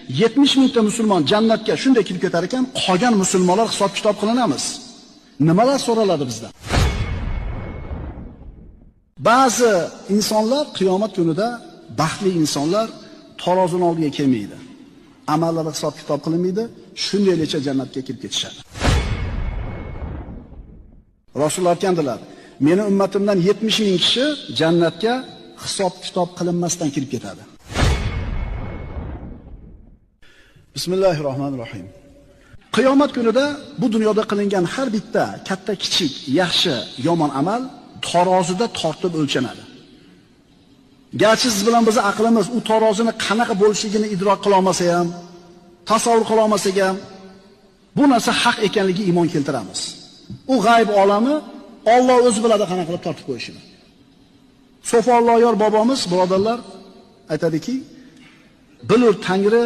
70 mingta musulmon jannatga shunday kirib ketar ekan, qolgan musulmonlar hisob-kitob qilinamiz. Nimalar so'raladi bizdan? Ba'zi insonlar qiyomat kunida, baxtli insonlar tarozining oldiga kelmaydi. Amallari hisob-kitob qilinmaydi, shundaylicha jannatga kirib ketishadi. Rasululloh aytgandilar, meni ummatimdan 70 ming kishi jannatga hisob-kitob qilinmasdan kirib ketadi. Bismillahirrohmanirrohim. Qiyomat kunida bu dunyoda qilingan har bitta katta kichik, yaxshi, yomon amal tarozida tortib o'lchanadi. Garchi siz bilan biz aqlimiz u tarozini qanaqa bo'lishligini idrok qila olmasa ham, tasavvur qila olmasak ham, bu narsa haq ekanligiga iymon keltiramiz. U g'ayb olami Alloh o'zi biladi qanaqa qilib tortib qo'yishini. So'folloyor bobomiz, birodarlar, aytadiki, bilur Tangri